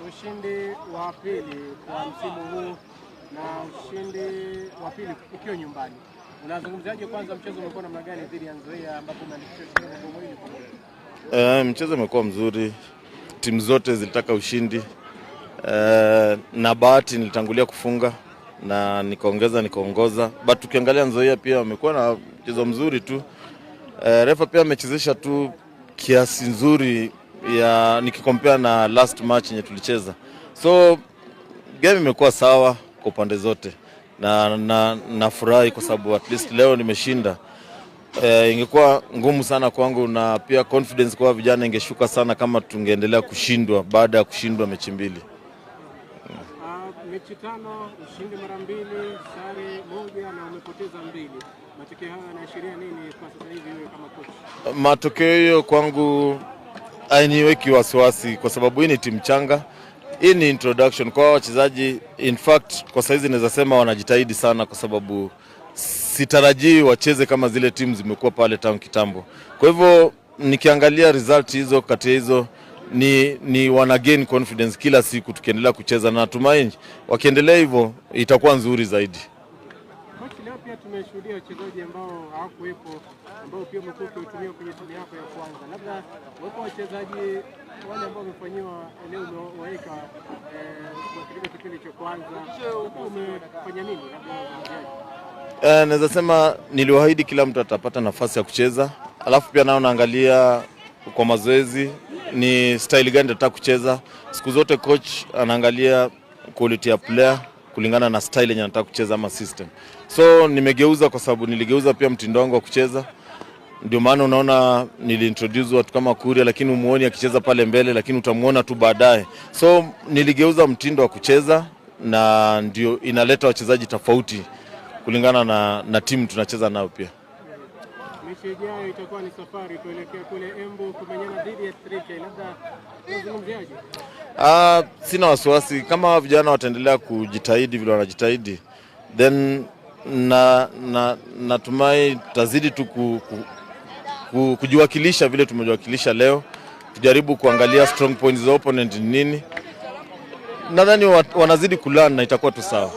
ushindi wa pili kwa msimu huu na ushindi wa pili ukiwa nyumbani. Unazungumziaje kwanza mchezo umekuwa namna gani dhidi ya Nzoia ambapo umeandikisha mabao mawili kwa moja? Mchezo umekuwa mzuri. Timu zote zilitaka ushindi. Na bahati nilitangulia kufunga na nikaongoza. But ukiangalia Nzoia pia wamekuwa na mchezo mzuri tu. Refa pia amechezesha tu kiasi nzuri ya nikikompare na last match yenye tulicheza. So game imekuwa sawa kwa pande zote. Na nafurahi kwa sababu at least leo nimeshinda. Ingekuwa ngumu sana kwangu na pia confidence kwa vijana ingeshuka sana kama tungeendelea kushindwa baada ya kushindwa mechi mbili. Mechi 5, ushindi mara 2, sare 1 na umepoteza 2. Matokeo haya yanaashiria nini kwa sasa hivi wewe kama coach? Matokeo hiyo kwangu hainiweki wasiwasi kwa sababu hii ni timu changa. Hii ni introduction kwa wachezaji. In fact kwa saizi naweza sema wanajitahidi sana kwa sababu sitarajii wacheze kama zile timu zimekuwa pale tangu kitambo. Kwa hivyo nikiangalia result hizo kati hizo ni wana gain confidence kila siku tukiendelea kucheza na natumaini wakiendelea hivyo itakuwa nzuri zaidi. Coach, leo pia tumeshuhudia wachezaji ambao hawakuwepo ambao pia wamekuwa kutumia kwenye timu yako ya kwanza. Labda wapo wachezaji wale ambao wamefanyiwa leo umewaweka kwa kipindi cha kwanza. Umefanya nini labda? Naweza sema niliwaahidi kila mtu atapata nafasi ya kucheza. Alafu pia nao naangalia kwa mazoezi ni style gani nataka kucheza. Siku zote coach anaangalia quality ya player kulingana na style yenye anataka kucheza ama system. So nimegeuza kwa sababu niligeuza pia mtindo wangu wa kucheza. Ndio maana unaona niliintroduce watu kama Kuria lakini umuoni akicheza pale mbele lakini utamuona tu baadaye. So niligeuza mtindo wa kucheza na ndio inaleta wachezaji tofauti kulingana na timu tunacheza nao pia. Mechi ijayo itakuwa ni safari kuelekea kule Embu kumenyana dhidi ya Trike. Labda unazungumziaje? Sina wasiwasi kama vijana wataendelea kujitahidi vile wanajitahidi. Then natumai tutazidi tu kujiwakilisha vile tumejiwakilisha leo. Tujaribu kuangalia strong points za opponent nini. Nadhani wanazidi kulearn na itakuwa tu sawa.